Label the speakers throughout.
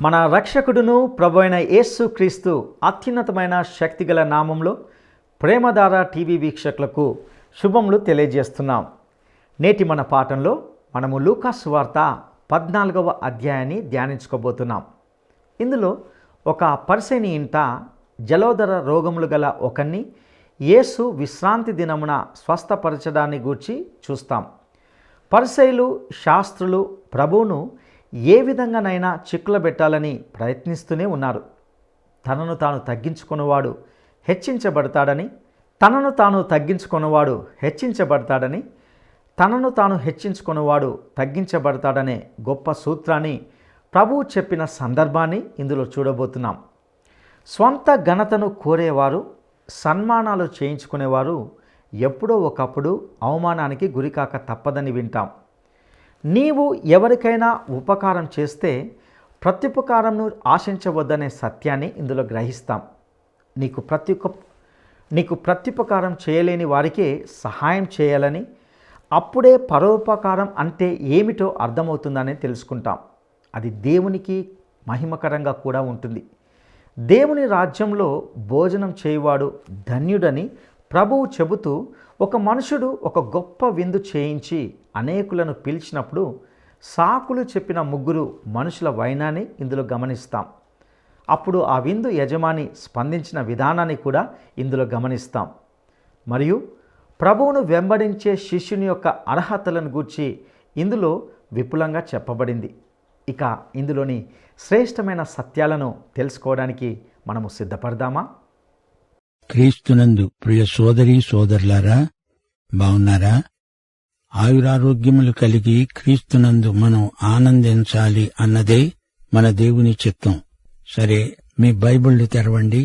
Speaker 1: మన రక్షకుడును ప్రభువైన యేసు క్రీస్తు అత్యున్నతమైన శక్తిగల నామంలో ప్రేమధార టీవీ వీక్షకులకు శుభములు తెలియజేస్తున్నాం. నేటి మన పాఠంలో మనము లూకా సువార్త 14వ అధ్యాయాన్ని ధ్యానించుకోబోతున్నాం. ఇందులో ఒక పరిసయ్యుని ఇంట జలోదర రోగములు గల ఒకరిని యేసు విశ్రాంతి దినమున స్వస్థపరచడాన్ని గూర్చి చూస్తాం. పరిసయ్యులు శాస్త్రులు ప్రభువును ఏ విధంగానైనా చిక్కుల పెట్టాలని ప్రయత్నిస్తూనే ఉన్నారు. తనను తాను తగ్గించుకున్నవాడు హెచ్చించబడతాడని, తనను తాను తగ్గించుకున్నవాడు హెచ్చించబడతాడని, తనను తాను హెచ్చించుకున్నవాడు తగ్గించబడతాడనే గొప్ప సూత్రాన్ని ప్రభువు చెప్పిన సందర్భాన్ని ఇందులో చూడబోతున్నాం. స్వంత ఘనతను కోరేవారు, సన్మానాలు చేయించుకునేవారు ఎప్పుడో ఒకప్పుడు అవమానానికి గురికాక తప్పదని వింటాం. నీవు ఎవరికైనా ఉపకారం చేస్తే ప్రత్యుపకారంను ఆశించవద్దనే సత్యాన్ని ఇందులో గ్రహిస్తాం. నీకు ప్రత్యుపకారం చేయలేని వారికే సహాయం చేయాలని, అప్పుడే పరోపకారం అంటే ఏమిటో అర్థమవుతుందని తెలుసుకుంటాం. అది దేవునికి మహిమకరంగా కూడా ఉంటుంది. దేవుని రాజ్యంలో భోజనం చేయువాడు ధన్యుడని ప్రభువు చెబుతూ, ఒక మనుషుడు ఒక గొప్ప విందు చేయించి అనేకులను పిలిచినప్పుడు సాకులు చెప్పిన 3 మనుషుల వైనాన్ని ఇందులో గమనిస్తాం. అప్పుడు ఆ విందు యజమాని స్పందించిన విధానాన్ని కూడా ఇందులో గమనిస్తాం. మరియు ప్రభువును వెంబడించే శిష్యుని యొక్క అర్హతలను గూర్చి ఇందులో విపులంగా చెప్పబడింది. ఇక ఇందులోని శ్రేష్టమైన సత్యాలను తెలుసుకోవడానికి మనము సిద్ధపడదామా?
Speaker 2: క్రీస్తునందు ప్రియ సోదరీ సోదరులారా, బావున్నారా? ఆయురారోగ్యములు కలిగి క్రీస్తునందు మనం ఆనందించాలి అన్నదే మన దేవుని చిత్తం. సరే, మీ బైబిళ్లు తెరవండి.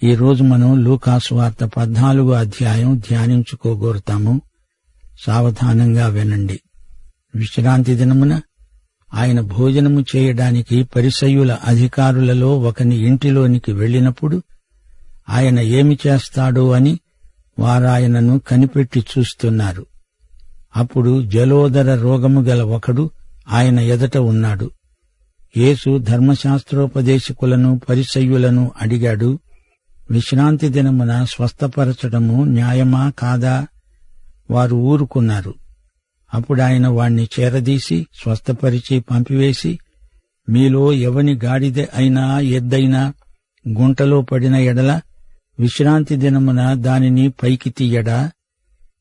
Speaker 2: ఈరోజు మనం లూకా సువార్త 14వ అధ్యాయం ధ్యానించుకోగోరుతాము. సావధానంగా వినండి. విశ్రాంతి దినమున ఆయన భోజనము చేయడానికి పరిసయ్యుల అధికారులలో ఒకని ఇంటిలోనికి వెళ్ళినప్పుడు ఆయన ఏమి చేస్తాడో అని వారాయనను కనిపెట్టి చూస్తున్నారు. అప్పుడు జలోదర రోగము గల ఒకడు ఆయన ఎదుట ఉన్నాడు. యేసు ధర్మశాస్త్రోపదేశకులను పరిసయ్యులను అడిగాడు, విశ్రాంతి దినమున స్వస్థపరచడము న్యాయమా కాదా? వారు ఊరుకున్నారు. అప్పుడాయన వాణ్ణి చేరదీసి స్వస్థపరిచి పంపివేసి, మీలో ఎవని గాడిద అయినా ఎద్దైనా గుంటలో పడిన ఎడల విశ్రాంతి దినమున దానిని పైకి తీయడా?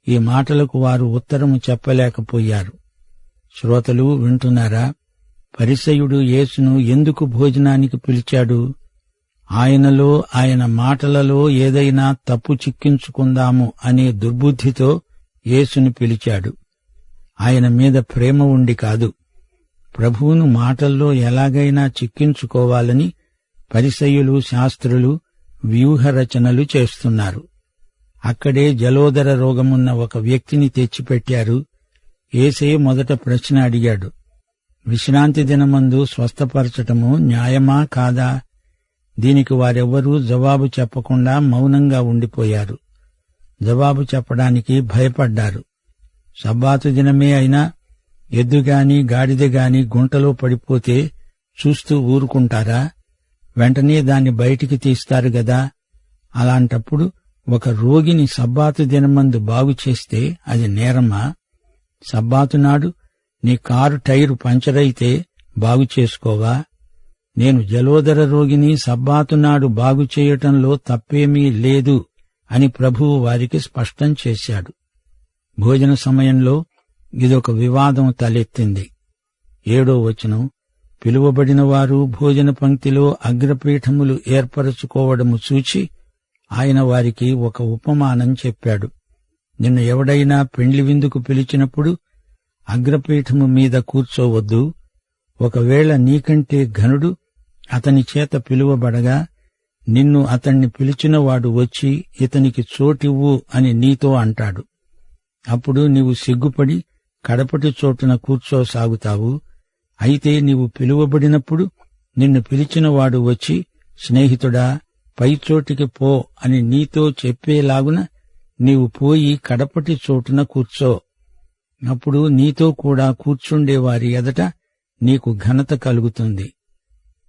Speaker 2: ఈ మాటలకు వారు ఉత్తరము చెప్పలేకపోయారు. శ్రోతలు వింటున్నారా? పరిసయ్యుడు యేసును ఎందుకు భోజనానికి పిలిచాడు? ఆయనలో, ఆయన మాటలలో ఏదైనా తప్పు చిక్కించుకుందాము అనే దుర్బుద్ధితో యేసును పిలిచాడు. ఆయన మీద ప్రేమ ఉండి కాదు. ప్రభువును మాటల్లో ఎలాగైనా చిక్కించుకోవాలని పరిసయ్యులు శాస్త్రులు వ్యూహరచనలు చేస్తున్నారు. అక్కడే జలోదర రోగమున్న ఒక వ్యక్తిని తెచ్చిపెట్టారు. యేసే మొదట ప్రశ్న అడిగాడు, విశ్రాంతి దినమందు స్వస్థపరచటము న్యాయమా కాదా? దీనికి వారెవ్వరూ జవాబు చెప్పకుండా మౌనంగా ఉండిపోయారు. జవాబు చెప్పడానికి భయపడ్డారు. సబ్బాతు దినమే అయినా ఎద్దుగాని గాడిదగాని గుంటలో పడిపోతే చూస్తూ ఊరుకుంటారా? వెంటనే దాన్ని బయటికి తీస్తారు గదా. అలాంటప్పుడు ఒక రోగిని సబ్బాతు దినమందు బాగుచేస్తే అది నేరమా? సబ్బాతునాడు నీ కారు టైరు పంచరైతే బాగు చేసుకోవా? నేను జలోదర రోగిని సబ్బాతునాడు బాగుచేయటంలో తప్పేమీ లేదు అని ప్రభువు వారికి స్పష్టం చేశాడు. భోజన సమయంలో ఇదొక వివాదం తలెత్తింది. 7వ వచనం, పిలువబడిన వారు భోజన పంక్తిలో అగ్రపీఠములు ఏర్పరచుకోవడము చూచి ఆయన వారికి ఒక ఉపమానం చెప్పాడు. నిన్ను ఎవడైనా పెండ్లి విందుకు పిలిచినప్పుడు అగ్రపీఠము మీద కూర్చోవద్దు. ఒకవేళ నీకంటే ఘనుడు అతని చేత పిలువబడగా నిన్ను అతణ్ణి పిలిచినవాడు వచ్చి ఇతనికి చోటివ్వు అని నీతో అంటాడు. అప్పుడు నీవు సిగ్గుపడి కడపటి చోటున కూర్చోసాగుతావు. అయితే నీవు పిలువబడినప్పుడు నిన్ను పిలిచినవాడు వచ్చి, స్నేహితుడా, పైచోటికి పో అని నీతో చెప్పేలాగున నీవు పోయి కడపటి చోటున కూర్చో. అప్పుడు నీతో కూడా కూర్చుండేవారి ఎదట నీకు ఘనత కలుగుతుంది.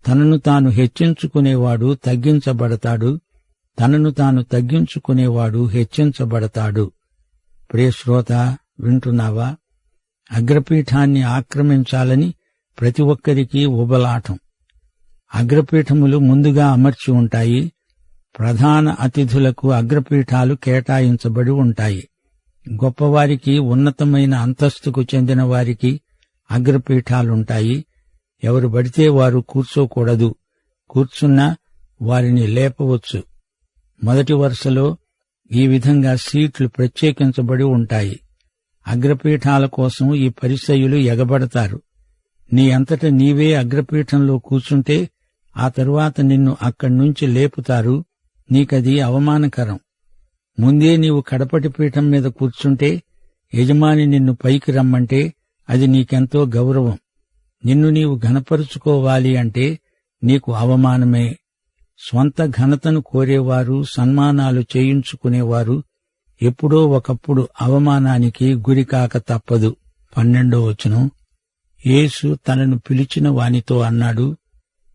Speaker 2: తనను తాను హెచ్చించుకునేవాడు తగ్గించబడతాడు, తనను తాను తగ్గించుకునేవాడు హెచ్చించబడతాడు. ప్రియశ్రోత, వింటున్నావా? అగ్రపీఠాన్ని ఆక్రమించాలని ప్రతి ఒక్కరికీ ఉబలాటం. అగ్రపీఠములు ముందుగా అమర్చి ఉంటాయి. ప్రధాన అతిథులకు అగ్రపీఠాలు కేటాయించబడి ఉంటాయి. గొప్పవారికి, ఉన్నతమైన అంతస్తుకు చెందిన వారికి అగ్రపీఠాలుంటాయి. ఎవరు పడితే వారు కూర్చోకూడదు. కూర్చున్నా వారిని లేపవచ్చు. మొదటి వరుసలో ఈ విధంగా సీట్లు ప్రత్యేకించబడి ఉంటాయి. అగ్రపీఠాల కోసం ఈ పరిసయ్యులు ఎగబడతారు. నీ అంతట నీవే అగ్రపీఠంలో కూర్చుంటే ఆ తరువాత నిన్ను అక్కడ్నుంచి లేపుతారు. నీకది అవమానకరం. ముందే నీవు కడపటి పీఠం మీద కూర్చుంటే యజమాని నిన్ను పైకి రమ్మంటే అది నీకెంతో గౌరవం. నిన్ను నీవు ఘనపరుచుకోవాలి అంటే నీకు అవమానమే. స్వంత ఘనతను కోరేవారు, సన్మానాలు చేయించుకునేవారు ఎప్పుడో ఒకప్పుడు అవమానానికి గురికాక తప్పదు. 12వ వచనం, యేసు తనను పిలిచిన వానితో అన్నాడు,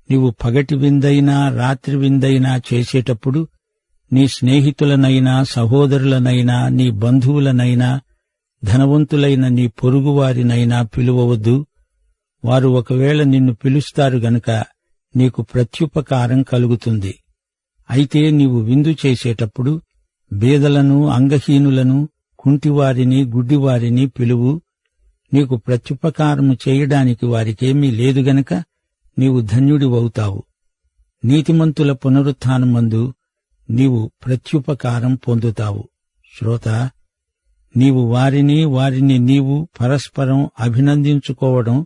Speaker 2: నీవు పగటి విందైనా రాత్రి విందైనా చేసేటప్పుడు నీ స్నేహితులనైనా, సహోదరులనైనా, నీ బంధువులనైనా, ధనవంతులైన నీ పొరుగువారినైనా పిలువవద్దు. వారు ఒకవేళ నిన్ను పిలుస్తారు గనుక నీకు ప్రత్యుపకారం కలుగుతుంది. అయితే నీవు విందు చేసేటప్పుడు బీదలను, అంగహీనులను, కుంటివారిని, గుడ్డివారిని పిలువు. నీకు ప్రత్యుపకారము చేయడానికి వారికేమీ లేదు గనక నీవు ధన్యుడివవుతావు. నీతిమంతుల పునరుత్థానమందు నీవు ప్రత్యుపకారం పొందుతావు. శ్రోత, నీవు వారిని నీవు పరస్పరం అభినందించుకోవడం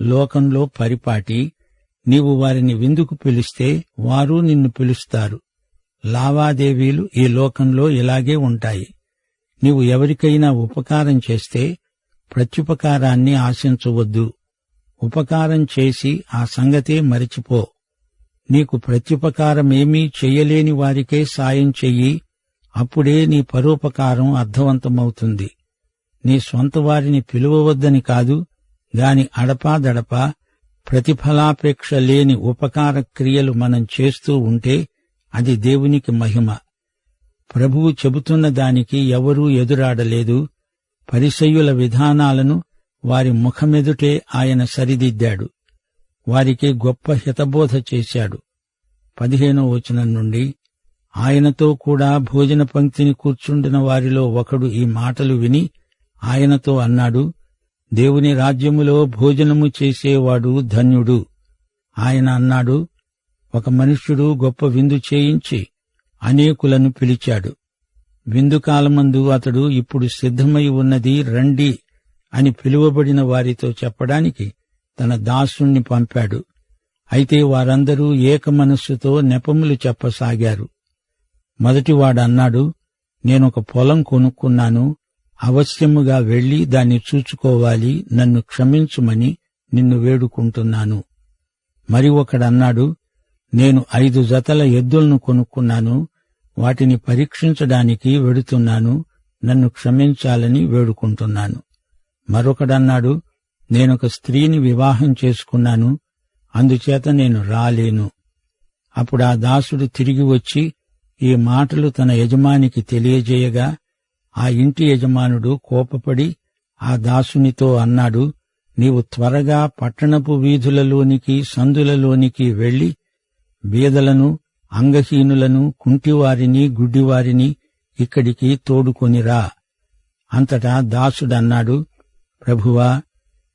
Speaker 2: లోకంలో పరిపాటి. నీవు వారిని విందుకు పిలిస్తే వారు నిన్ను పిలుస్తారు. లావాదేవీలు ఈ లోకంలో ఇలాగే ఉంటాయి. నీవు ఎవరికైనా ఉపకారం చేస్తే ప్రత్యుపకారాన్ని ఆశించవద్దు. ఉపకారం చేసి ఆ సంగతే మరిచిపో. నీకు ప్రత్యుపకారమేమీ చెయ్యలేని వారికే సాయం చెయ్యి. అప్పుడే నీ పరోపకారం అర్థవంతమవుతుంది. నీ స్వంత వారిని పిలువవద్దని కాదు గాని అడపాదడపా ప్రతిఫలాపేక్ష లేని ఉపకార క్రియలు మనం చేస్తూ ఉంటే అది దేవునికి మహిమ. ప్రభువు చెబుతున్న దానికి ఎవరూ ఎదురాడలేదు. పరిసయ్యుల విధానాలను వారి ముఖమెదుటే ఆయన సరిదిద్దాడు. వారికి గొప్ప హితబోధ చేశాడు. 15వ వచనం నుండి, ఆయనతో కూడా భోజన పంక్తిని కూర్చుండిన వారిలో ఒకడు ఈ మాటలు విని ఆయనతో అన్నాడు, దేవుని రాజ్యములో భోజనము చేసేవాడు ధన్యుడు. ఆయన అన్నాడు, ఒక మనుష్యుడు గొప్ప విందు చేయించి అనేకులను పిలిచాడు. విందుకాలమందు అతడు ఇప్పుడు సిద్ధమై ఉన్నది రండి అని పిలువబడిన వారితో చెప్పడానికి తన దాసుణ్ణి పంపాడు. అయితే వారందరూ ఏక మనస్సుతో నెపములు చెప్పసాగారు. మొదటివాడన్నాడు, నేనొక పొలం కొనుక్కున్నాను, అవశ్యముగా వెళ్లి దాన్ని చూచుకోవాలి, నన్ను క్షమించుమని నిన్ను వేడుకుంటున్నాను. మరి ఒకడన్నాడు, నేను 5 జతల ఎద్దులను కొనుక్కున్నాను, వాటిని పరీక్షించడానికి వెడుతున్నాను, నన్ను క్షమించాలని వేడుకుంటున్నాను. మరొకడన్నాడు, నేనొక స్త్రీని వివాహం చేసుకున్నాను, అందుచేత నేను రాలేను. అప్పుడు ఆ దాసుడు తిరిగి వచ్చి ఈ మాటలు తన యజమానికి తెలియజేయగా ఆ ఇంటి యజమానుడు కోపపడి ఆ దాసునితో అన్నాడు, నీవు త్వరగా పట్టణపు వీధులలోనికి, సందులలోనికి వెళ్లి బీదలను, అంగహీనులను, కుంటివారిని, గుడ్డివారిని ఇక్కడికి తోడుకొనిరా. అంతటా దాసుడన్నాడు, ప్రభువా,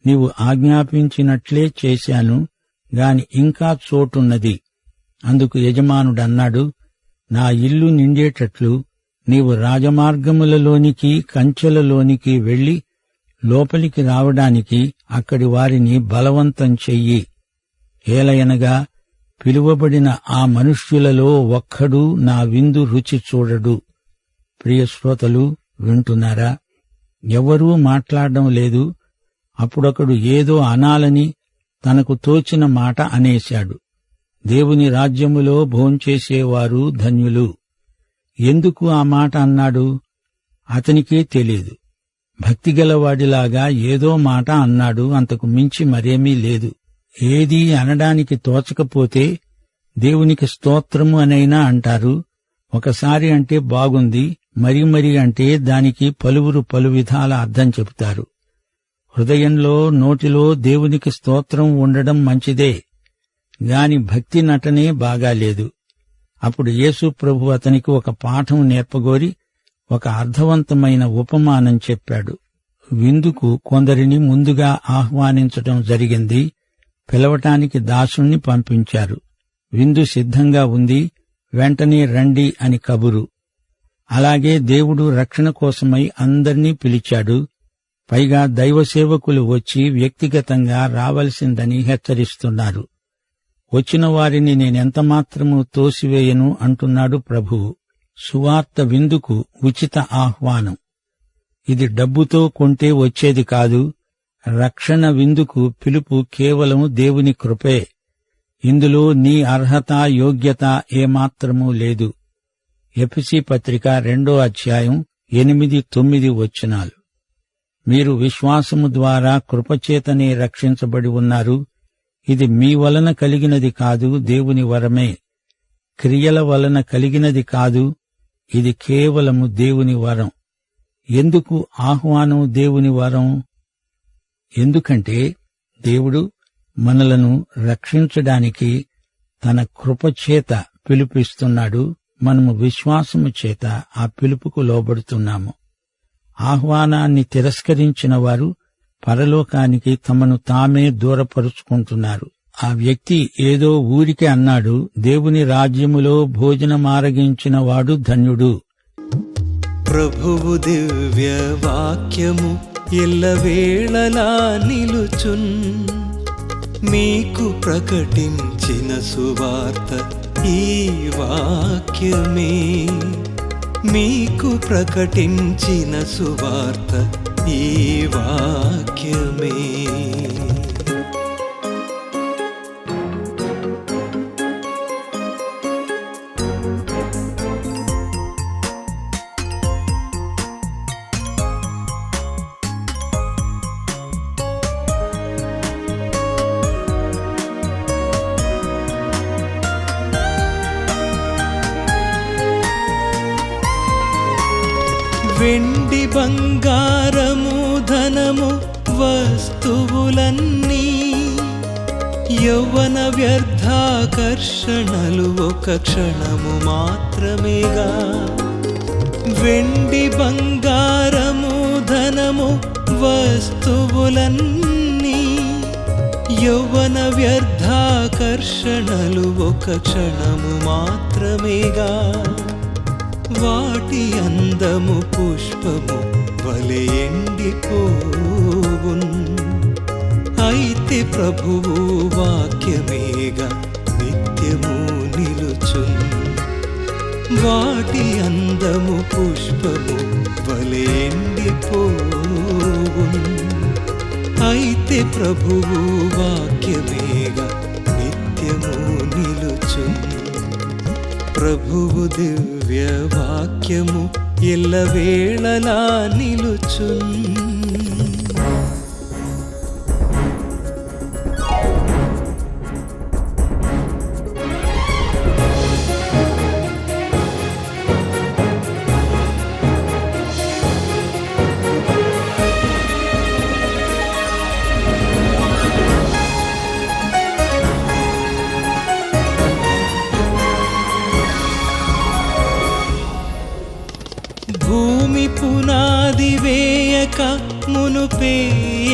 Speaker 2: నీవు ఆజ్ఞాపించినట్లే చేశాను గాని ఇంకా చోటున్నది. అందుకు యజమానుడన్నాడు, నా ఇల్లు నిండేటట్లు నీవు రాజమార్గములలోనికి, కంచెలలోనికి వెళ్లి లోపలికి రావడానికి అక్కడి వారిని బలవంతం చెయ్యి. ఏలయనగా పిలువబడిన ఆ మనుష్యులలో ఒక్కడూ నా విందు రుచి చూడడు. ప్రియశ్రోతలు, వింటున్నారా? ఎవరూ మాట్లాడడం లేదు. అప్పుడొకడు ఏదో అనాలని తనకు తోచిన మాట అనేశాడు. దేవుని రాజ్యములో భోంచేసేవారు ధన్యులు. ఎందుకు ఆ మాట అన్నాడు? అతనికే తెలీదు. భక్తిగలవాడిలాగా ఏదో మాట అన్నాడు, అంతకు మించి మరేమీ లేదు. ఏదీ అనడానికి తోచకపోతే దేవునికి స్తోత్రము అనైనా అంటారు. ఒకసారి అంటే బాగుంది, మరీ అంటే దానికి పలువురు పలు విధాల అర్థం చెబుతారు. హృదయంలో నోటిలో దేవునికి స్తోత్రం ఉండడం మంచిదే, గాని భక్తి నటనే బాగాలేదు. అప్పుడు యేసు ప్రభు అతనికి ఒక పాఠం నేర్పగోరి ఒక అర్థవంతమైన ఉపమానం చెప్పాడు. విందుకు కొందరిని ముందుగా ఆహ్వానించటం జరిగింది. పిలవటానికి దాసుణ్ణి పంపించారు. విందు సిద్ధంగా ఉంది, వెంటనే రండి అని కబురు. అలాగే దేవుడు రక్షణ కోసమై అందర్నీ పిలిచాడు. పైగా దైవసేవకులు వచ్చి వ్యక్తిగతంగా రావలసిందని హెచ్చరిస్తున్నారు. వచ్చిన వారిని నేనెంతమాత్రమూ తోసివేయను అంటున్నాడు ప్రభువు. సువార్త విందుకు ఉచిత ఆహ్వానం. ఇది డబ్బుతో కొంటే వచ్చేది కాదు. రక్షణ విందుకు పిలుపు కేవలం దేవుని కృపే. ఇందులో నీ అర్హత యోగ్యత ఏమాత్రమూ లేదు. ఎఫెసీ పత్రిక 2వ అధ్యాయం 8-9 వచనాలు. మీరు విశ్వాసము ద్వారా కృపచేతనే రక్షించబడి ఉన్నారు. ఇది మీ వలన కలిగినది కాదు, దేవుని వరమే. క్రియల వలన కలిగినది కాదు, ఇది కేవలము దేవుని వరం. ఎందుకు ఆహ్వానం దేవుని వరం? ఎందుకంటే దేవుడు మనలను రక్షించడానికి తన కృపచేత పిలుపిస్తున్నాడు. మనము విశ్వాసము చేత ఆ పిలుపుకు లోబడుతున్నాము. ఆహ్వానాన్ని తిరస్కరించిన వారు పరలోకానికి తమను తామే దూరపరుచుకుంటున్నారు. ఆ వ్యక్తి ఏదో ఊరికే అన్నాడు, దేవుని రాజ్యములో భోజనమారగించిన వాడు ధన్యుడు.
Speaker 3: ప్రభువు దివ్య వాక్యము ఎల్లవేళలా నిలుచున్, మీకు ప్రకటించిన సువార్త ఈ వాక్యమే. మీకు ప్రకటించిన సువార్త ఈ వాక్యమే. వెండి బంగారము ధనము వస్తువులన్నీ యౌవన వ్యర్థాకర్షణలు ఒక క్షణము మాత్రమేగా. వెండి బంగారము ధనము వస్తువులన్నీ యౌవన వ్యర్థాకర్షణలు ఒక క్షణము మాత్రమేగా. వాటి అందము పుష్పము వలె ఎండిపోవున్, అయితే ప్రభువు వాక్యమేగా నిత్యము నిలుచున్. వాటి అందము పుష్పము వలె ఎండిపోవున్, అయితే ప్రభువు వాక్యమేగా నిత్యము నిలుచున్. ప్రభువు దివ్య వాక్యము ఎల్లవేళలా నిలుచున్. భూమి పునాది వేయక మునుపే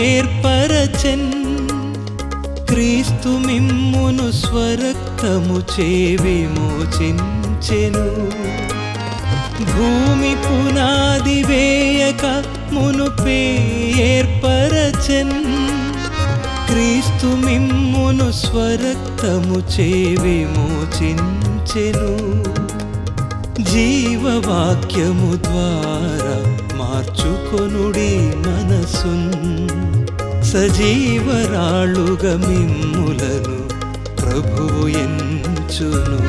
Speaker 3: ఏర్పరచెన్, క్రీస్తు మిమ్మును స్వరక్తము చే విమోచించెను. భూమి పునాది వేయక మునుపే ఏర్పరచెన్, క్రీస్తు మిమ్మును స్వరక్తము చే విమోచించెను. జీవవాక్యము ద్వారా మార్చుకొనుడి మనసున్, సజీవరాళుగా మిమ్ములను ప్రభువు ఎంచును.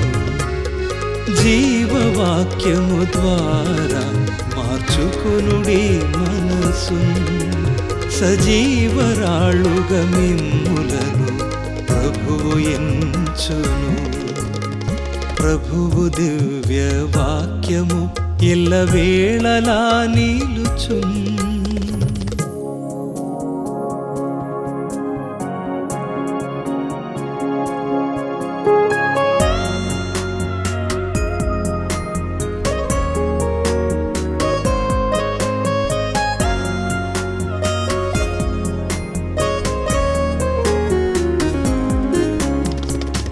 Speaker 3: జీవవాక్యము ద్వారా మార్చుకొనుడి మనసున్, సజీవరాళుగా మిమ్ములను ప్రభువు ఎంచును. ప్రభువు దివ్య వాక్యము ఎల్లవేళలా నిలుచున్.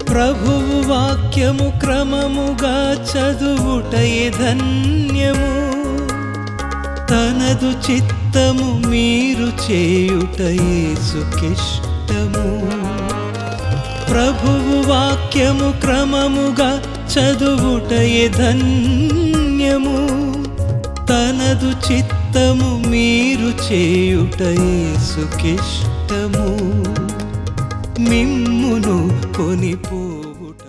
Speaker 3: ప్రభువు వాక్యము క్రమముగా చదువుటయే ధన్యము. తనదు చిత్తము మీరు చేయుట యేసుకిష్టము. ప్రభువు వాక్యము క్రమముగా చదువుటయే ధన్యము. తనదు చిత్తము మీరు చేయుట యేసుకిష్టము. మిమ్మును కొనిపోవుట.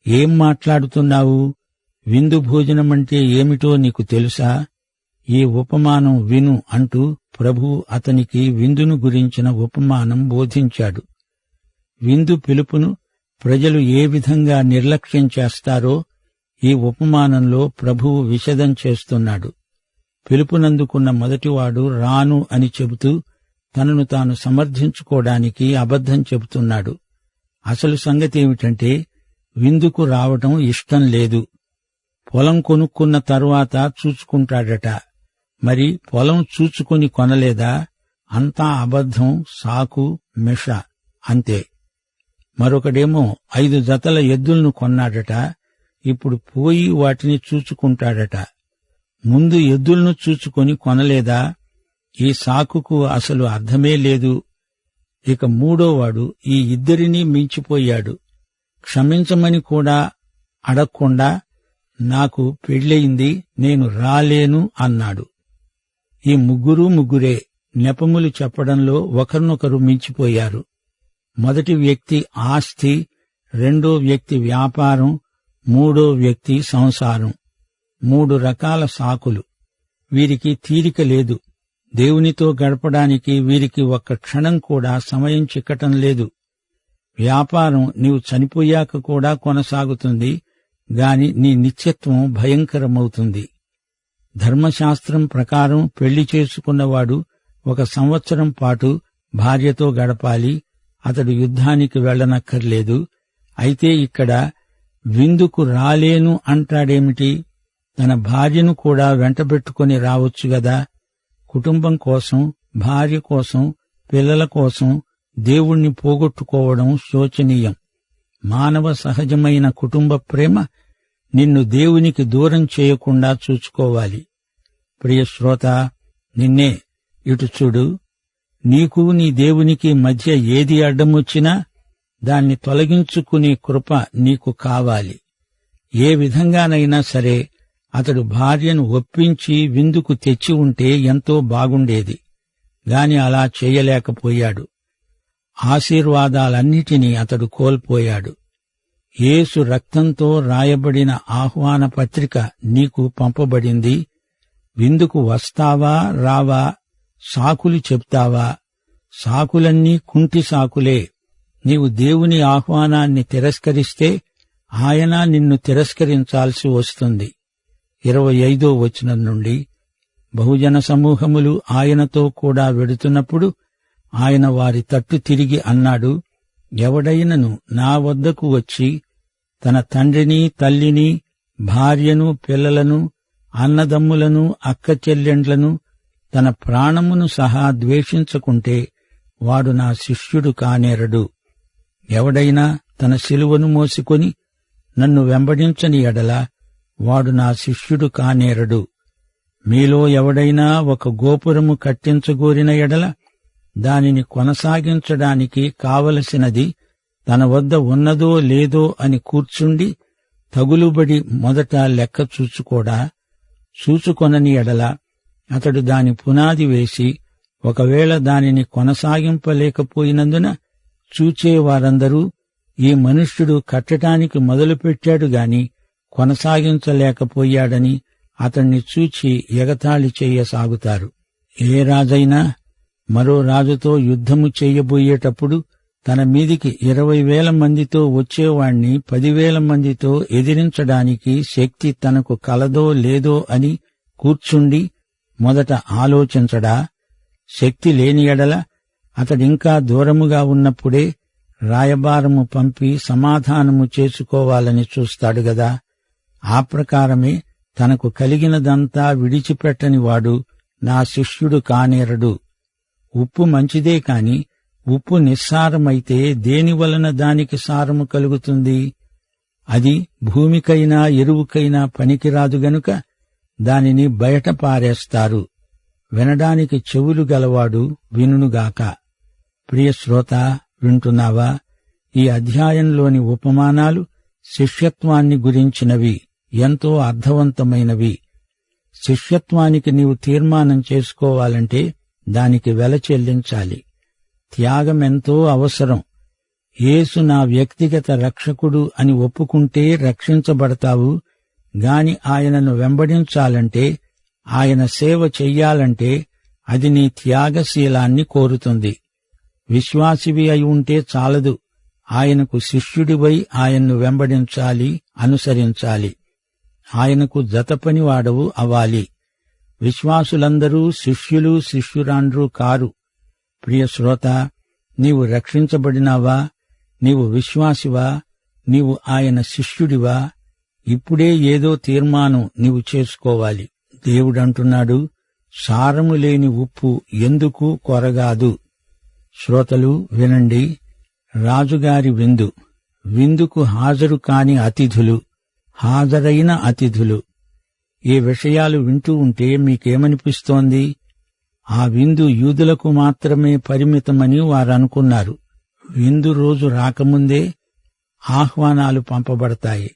Speaker 2: ఏం మాట్లాడుతున్నావు? విందు భోజనమంటే ఏమిటో నీకు తెలుసా? ఈ ఉపమానం విను అంటూ ప్రభువు అతనికి విందును గురించిన ఉపమానం బోధించాడు. విందు పిలుపును ప్రజలు ఏ విధంగా నిర్లక్ష్యం చేస్తారో ఈ ఉపమానంలో ప్రభువు విశదం చేస్తున్నాడు. పిలుపునందుకున్న మొదటివాడు రాను అని చెబుతూ తనను తాను సమర్థించుకోవడానికి అబద్ధం చెబుతున్నాడు. అసలు సంగతేమిటంటే విందుకు రావటం ఇష్టం లేదు. పొలం కొనుక్కున్న తరువాత చూచుకుంటాడట. మరి పొలం చూచుకుని కొనలేదా? అంతా అబద్ధం, సాకు, మిష అంతే. మరొకడేమో 5 జతల ఎద్దులను కొన్నాడట. ఇప్పుడు పోయి వాటిని చూచుకుంటాడట. ముందు ఎద్దులను చూచుకొని కొనలేదా? ఈ సాకుకు అసలు అర్థమే లేదు. ఇక మూడోవాడు ఈ ఇద్దరినీ మించిపోయాడు. క్షమించమని కూడా అడగకుండా నాకు పెళ్ళయింది, నేను రాలేను అన్నాడు. ఈ ముగ్గురే నెపములు చెప్పడంలో ఒకరినొకరు మించిపోయారు. మొదటి వ్యక్తి ఆస్తి, రెండో వ్యక్తి వ్యాపారం, మూడో వ్యక్తి సంసారం. 3 రకాల సాకులు. వీరికి తీరిక లేదు. దేవునితో గడపడానికి వీరికి ఒక్క క్షణం కూడా సమయం చిక్కటం లేదు. వ్యాపారం నీవు చనిపోయాక కూడా కొనసాగుతుంది గాని నీ నిత్యత్వం భయంకరమవుతుంది. ధర్మశాస్త్రం ప్రకారం పెళ్లి చేసుకున్నవాడు 1 సంవత్సరం పాటు భార్యతో గడపాలి. అతడు యుద్ధానికి వెళ్లనక్కర్లేదు. అయితే ఇక్కడ విందుకు రాలేను అంటాడేమిటి? తన భార్యను కూడా వెంటబెట్టుకుని రావచ్చుగదా. కుటుంబం కోసం, భార్య కోసం, పిల్లల కోసం దేవుణ్ణి పోగొట్టుకోవడం శోచనీయం. మానవ సహజమైన కుటుంబ ప్రేమ నిన్ను దేవునికి దూరం చేయకుండా చూసుకోవాలి. ప్రియ శ్రోత, నిన్నే ఇటు చూడు. నీకు నీ దేవునికి మధ్య ఏది అడ్డమొచ్చినా దాన్ని తొలగించుకునే కృప నీకు కావాలి. ఏ విధంగానైనా సరే అతడు భార్యను ఒప్పించి విందుకు తెచ్చి ఉంటే ఎంతో బాగుండేది. గాని అలా చేయలేకపోయాడు. ఆశీర్వాదాలన్నిటినీ అతడు కోల్పోయాడు. యేసు రక్తంతో రాయబడిన ఆహ్వాన పత్రిక నీకు పంపబడింది. విందుకు వస్తావా రావా? సాకులు చెప్తావా? సాకులన్నీ కుంటి సాకులే. నీవు దేవుని ఆహ్వానాన్ని తిరస్కరిస్తే ఆయన నిన్ను తిరస్కరించాల్సి వస్తుంది. 25వ వచనం నుండి, బహుజన సమూహములు ఆయనతో కూడా వెడుతున్నప్పుడు ఆయన వారి తట్టు తిరిగి అన్నాడు, ఎవడైనను నా వద్దకు వచ్చి తన తండ్రిని, తల్లిని, భార్యను, పిల్లలను, అన్నదమ్ములను, అక్కచెల్లెండ్లను, తన ప్రాణమును సహా ద్వేషించకుంటే వాడు నా శిష్యుడు కానేరడు. ఎవడైనా తన శిలువను మోసికొని నన్ను వెంబడించని ఎడల వాడు నా శిష్యుడు కానేరడు. మీలో ఎవడైనా ఒక గోపురము కట్టించగోరిన ఎడల దానిని కొనసాగించడానికి కావలసినది తన వద్ద ఉన్నదో లేదో అని కూర్చుండి తగులుబడి మొదట లెక్క చూచుకోడా? చూచుకొనని ఎడల అతడు దాని పునాది వేసి ఒకవేళ దానిని కొనసాగింపలేకపోయినందున చూచేవారందరూ ఈ మనుష్యుడు కట్టడానికి మొదలుపెట్టాడు గాని కొనసాగించలేకపోయాడని అతణ్ణి చూచి ఎగతాళి చెయ్యసాగుతారు. ఏ రాజైనా మరో రాజుతో యుద్ధము చెయ్యబోయేటప్పుడు తన మీదికి 20,000 మందితో వచ్చేవాణ్ణి 10,000 మందితో ఎదిరించడానికి శక్తి తనకు కలదో లేదో అని కూర్చుండి మొదట ఆలోచించడా? శక్తి లేని ఎడల అతడింకా దూరముగా ఉన్నప్పుడే రాయబారము పంపి సమాధానము చేసుకోవాలని చూస్తాడు గదా. ఆ ప్రకారమే తనకు కలిగినదంతా విడిచిపెట్టని వాడు నా శిష్యుడు కానేరడు. ఉప్పు మంచిదే కాని ఉప్పు నిస్సారమైతే దేనివలన దానికి సారము కలుగుతుంది? అది భూమికైనా ఎరువుకైనా పనికిరాదు గనుక దానిని బయట పారేస్తారు. వినడానికి చెవులు గలవాడు వినుగాక. ప్రియశ్రోత, వింటున్నావా? ఈ అధ్యాయంలోని ఉపమానాలు శిష్యత్వాన్ని గురించినవి, ఎంతో అర్థవంతమైనవి. శిష్యత్వానికి నీవు తీర్మానం చేసుకోవాలంటే దానికి వెల చెల్లించాలి. త్యాగమెంతో అవసరం. యేసు నా వ్యక్తిగత రక్షకుడు అని ఒప్పుకుంటే రక్షించబడతావు. గాని ఆయనను వెంబడించాలంటే, ఆయన సేవ చెయ్యాలంటే అది నీ త్యాగశీలాన్ని కోరుతుంది. విశ్వాసివి అయి ఉంటే చాలదు, ఆయనకు శిష్యుడివై ఆయన్ను వెంబడించాలి, అనుసరించాలి. ఆయనకు జతపనివాడవు అవ్వాలి. విశ్వాసులందరూ శిష్యులు, శిష్యురాండ్రు కారు. ప్రియశ్రోత, నీవు రక్షించబడినావా? నీవు విశ్వాసివా? నీవు ఆయన శిష్యుడివా? ఇప్పుడే ఏదో తీర్మానం నీవు చేసుకోవాలి. దేవుడంటున్నాడు, సారము లేని ఉప్పు ఎందుకు కొరగాదు. శ్రోతలు వినండి. రాజుగారి విందు, విందుకు హాజరు కాని అతిథులు, హాజరైన అతిథులు. ఈ విషయాలు వింటూ ఉంటే మీకేమనిపిస్తోంది? ఆ విందు యూదులకు మాత్రమే పరిమితమని వారనుకున్నారు. విందు రోజు రాకముందే ఆహ్వానాలు పంపబడతాయి.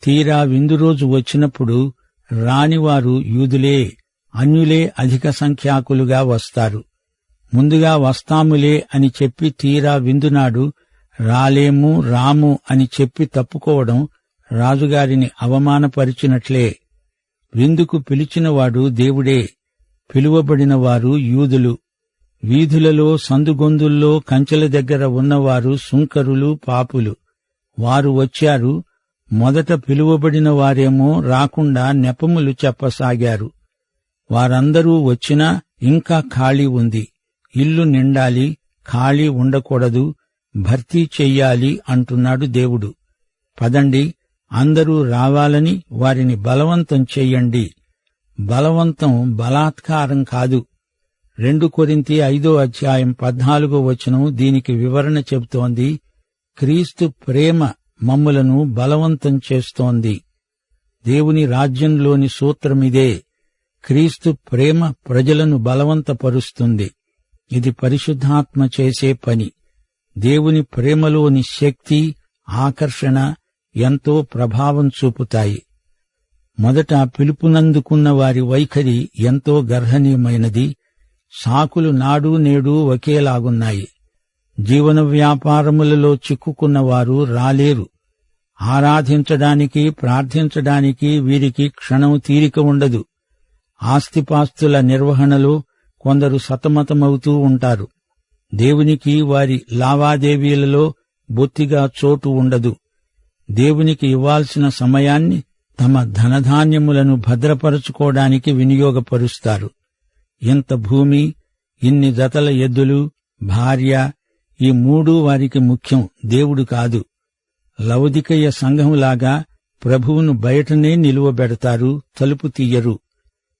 Speaker 2: తీరా విందు రోజు వచ్చినప్పుడు రానివారు యూదులే, అన్యులే అధిక సంఖ్యాకులుగా వస్తారు. ముందుగా వస్తాములే అని చెప్పి తీరా విందునాడు రాము అని చెప్పి తప్పుకోవడం రాజుగారిని అవమానపరిచినట్లే. విందుకు పిలిచినవాడు దేవుడే, పిలువబడినవారు యూదులు. వీధులలో, సందుగొందుల్లో, కంచెల దగ్గర ఉన్నవారు సుంకరులు, పాపులు. వారు వచ్చారు. మొదట పిలువబడిన వారేమో రాకుండా నెపములు చెప్పసాగారు. వారందరూ వచ్చినా ఇంకా ఖాళీ ఉంది. ఇల్లు నిండాలి, ఖాళీ ఉండకూడదు, భర్తీ చెయ్యాలి అంటున్నాడు దేవుడు. పదండి, అందరూ రావాలని వారిని బలవంతం చెయ్యండి. బలవంతం బలాత్కారం కాదు. 2 కొరింథీ 5:14 దీనికి వివరణ చెబుతోంది. క్రీస్తు ప్రేమ మమ్ములను బలవంతం చేస్తోంది. దేవుని రాజ్యంలోని సూత్రమిదే. క్రీస్తు ప్రేమ ప్రజలను బలవంతపరుస్తుంది. ఇది పరిశుద్ధాత్మ చేసే పని. దేవుని ప్రేమలోని శక్తి, ఆకర్షణ ఎంతో ప్రభావం చూపుతాయి. మొదట పిలుపునందుకున్న వారి వైఖరి ఎంతో గర్హనీయమైనది. సాకులు నాడు నేడు ఒకేలాగున్నాయి. జీవన వ్యాపారములలో చిక్కుకున్నవారు రాలేరు. ఆరాధించడానికి, ప్రార్థించడానికి వీరికి క్షణం తీరిక ఉండదు. ఆస్తిపాస్తుల నిర్వహణలో కొందరు సతమతమవుతూ ఉంటారు. దేవునికి వారి లావాదేవీలలో బొత్తిగా చోటు ఉండదు. దేవునికి ఇవ్వాల్సిన సమయాన్ని తమ ధనధాన్యములను భద్రపరచుకోవడానికి వినియోగపరుస్తారు. ఇంత భూమి, ఇన్ని జతల ఎద్దులు, భార్య, ఈ 3 వారికి ముఖ్యం, దేవుడు కాదు. లవొదికయ సంఘంలాగా ప్రభువును బయటనే నిలువబెడతారు, తలుపు తీయరు.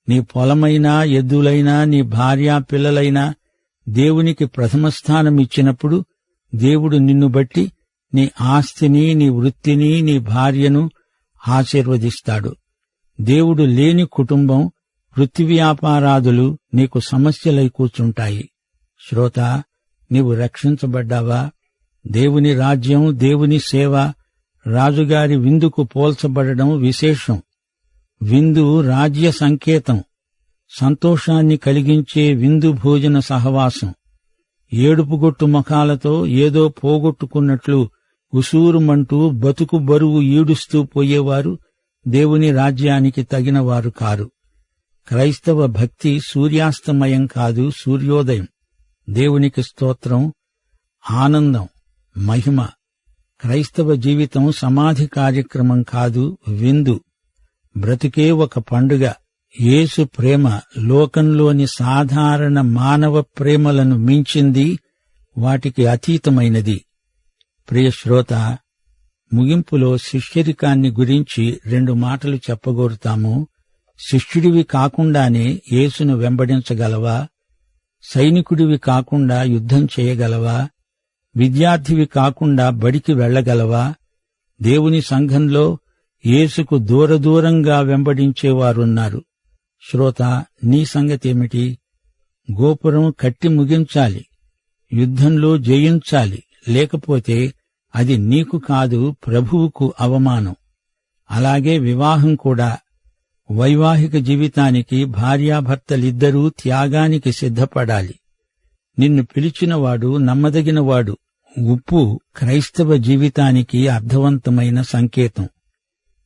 Speaker 2: నీ పొలమైనా, ఎద్దులైనా, నీ భార్య పిల్లలైనా దేవునికి ప్రథమస్థానమిచ్చినప్పుడు దేవుడు నిన్ను బట్టి నీ ఆస్తిని, నీ వృత్తిని, నీ భార్యను ఆశీర్వదిస్తాడు. దేవుడు లేని కుటుంబం, వృత్తి వ్యాపారాదులు నీకు సమస్యలై కూర్చుంటాయి. శ్రోత, నీవు రక్షించబడ్డావా? దేవుని రాజ్యం, దేవుని సేవ, రాజుగారి విందుకు పోల్చబడడం విశేషం. విందు రాజ్య సంకేతం, సంతోషాన్ని కలిగించే విందు భోజన సహవాసం. ఏడుపుగొట్టు ముఖాలతో ఏదో పోగొట్టుకున్నట్లు ఉసూరుమంటూ బతుకు బరువు ఈడుస్తూ పోయేవారు దేవుని రాజ్యానికి తగినవారు కారు. క్రైస్తవ భక్తి సూర్యాస్తమయం కాదు, సూర్యోదయం. దేవునికి స్తోత్రం, ఆనందం, మహిమ. క్రైస్తవ జీవితం సమాధి కార్యక్రమం కాదు, విందు. బ్రతుకే ఒక పండుగ. యేసు ప్రేమ లోకంలోని సాధారణ మానవ ప్రేమలను మించింది, వాటికి అతీతమైనది. ప్రియ శ్రోత, ముగింపులో శిష్యరికాన్ని గురించి 2 మాటలు చెప్పగోరుతాము. శిష్యుడివి కాకుండానే యేసును వెంబడించగలవా? సైనికుడివి కాకుండా యుద్ధం చేయగలవా? విద్యార్థివి కాకుండా బడికి వెళ్లగలవా? దేవుని సంఘంలో యేసుకు దూరంగా వెంబడించేవారున్నారు. శ్రోత, నీ సంగతేమిటి? గోపురం కట్టి ముగించాలి, యుద్ధంలో జయించాలి, లేకపోతే అది నీకు కాదు, ప్రభువుకు అవమానం. అలాగే వివాహం కూడా. వైవాహిక జీవితానికి భార్యాభర్తలిద్దరూ త్యాగానికి సిద్ధపడాలి. నిన్ను పిలిచినవాడు నమ్మదగినవాడు. ఉప్పు క్రైస్తవ జీవితానికి అర్థవంతమైన సంకేతం.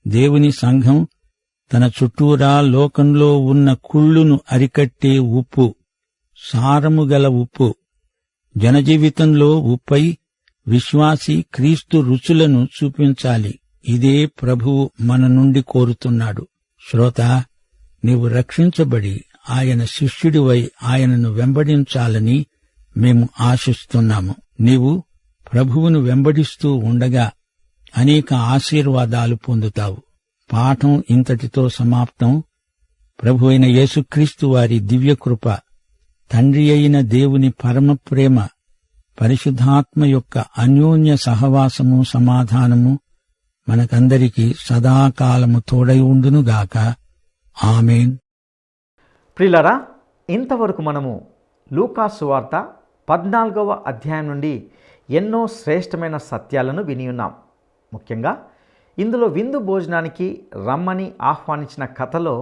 Speaker 2: దేవుని సంఘం తన చుట్టూరా లోకంలో ఉన్న కుళ్ళును అరికట్టే ఉప్పు, సారముగల ఉప్పు. జనజీవితంలో ఉప్పై విశ్వాసి క్రీస్తు రుచులను చూపించాలి. ఇదే ప్రభువు మన నుండి కోరుతున్నాడు. శ్రోత, నీవు రక్షించబడి ఆయన శిష్యుడివై ఆయనను వెంబడించాలని మేము ఆశిస్తున్నాము. నీవు ప్రభువును వెంబడిస్తూ ఉండగా అనేక ఆశీర్వాదాలు పొందుతావు. పాఠం ఇంతటితో సమాప్తం. ప్రభు అయిన యేసుక్రీస్తు వారి దివ్యకృప, తండ్రి అయిన దేవుని పరమప్రేమ, పరిశుద్ధాత్మ యొక్క అన్యోన్య సహవాసము, సమాధానము మనకందరికీ సదాకాలము తోడై ఉండునుగాక. ఆమేన్.
Speaker 1: ప్రియులారా, ఇంతవరకు మనము లూకా సువార్త 14వ అధ్యాయం నుండి ఎన్నో శ్రేష్టమైన సత్యాలను విని ఉన్నాం. ముఖ్యంగా ఇందులో విందు భోజనానికి రమ్మని ఆహ్వానించిన కథలో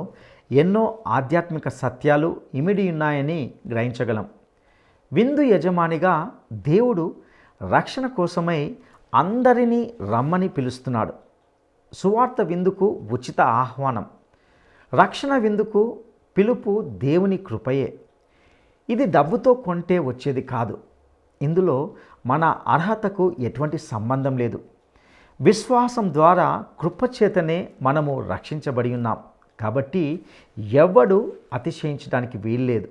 Speaker 1: ఎన్నో ఆధ్యాత్మిక సత్యాలు ఇమిడి ఉన్నాయని గ్రహించగలం. విందు యజమానిగా దేవుడు రక్షణ కోసమై అందరినీ రమ్మని పిలుస్తున్నాడు. సువార్త విందుకు ఉచిత ఆహ్వానం, రక్షణ విందుకు పిలుపు దేవుని కృపయే. ఇది డబ్బుతో కొంటే వచ్చేది కాదు. ఇందులో మన అర్హతకు ఎటువంటి సంబంధం లేదు. విశ్వాసం ద్వారా కృపచేతనే మనము రక్షించబడి ఉన్నాం. కాబట్టి ఎవ్వడు అతిశయించడానికి వీల్లేదు.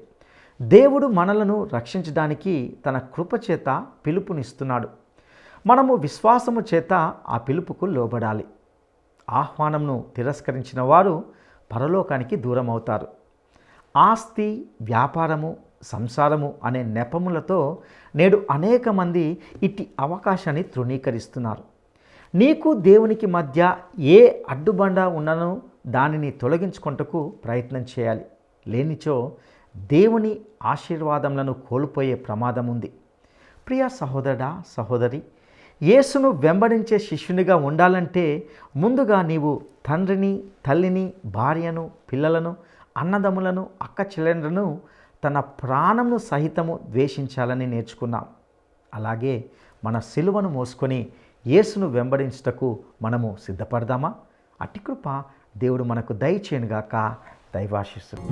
Speaker 1: దేవుడు మనలను రక్షించడానికి తన కృపచేత పిలుపునిస్తున్నాడు. మనము విశ్వాసము చేత ఆ పిలుపుకు లోబడాలి. ఆహ్వానంను తిరస్కరించిన వారు పరలోకానికి దూరం అవుతారు. ఆస్తి, వ్యాపారము, సంసారము అనే నెపములతో నేడు అనేక మంది ఇట్టి అవకాశాన్ని తృణీకరిస్తున్నారు. నీకు దేవునికి మధ్య ఏ అడ్డుబండ ఉన్ననో దానిని తొలగించుకొంటకు ప్రయత్నం చేయాలి. లేనిచో దేవుని ఆశీర్వాదములను కోల్పోయే ప్రమాదం ఉంది. ప్రియ సహోదరుడా, సహోదరి, యేసును వెంబడించే శిష్యునిగా ఉండాలంటే ముందుగా నీవు తండ్రిని, తల్లిని, భార్యను, పిల్లలను, అన్నదమ్ములను, అక్క చెల్లెండ్లను తన ప్రాణమును సహితము ద్వేషించాలని నేర్చుకున్నాం. అలాగే మన సిలువను మోసుకొని యేసును వెంబడించుటకు మనము సిద్ధపడదామా? అట్టి కృప దేవుడు మనకు దయచేయునుగాక. దైవాశీస్సులు.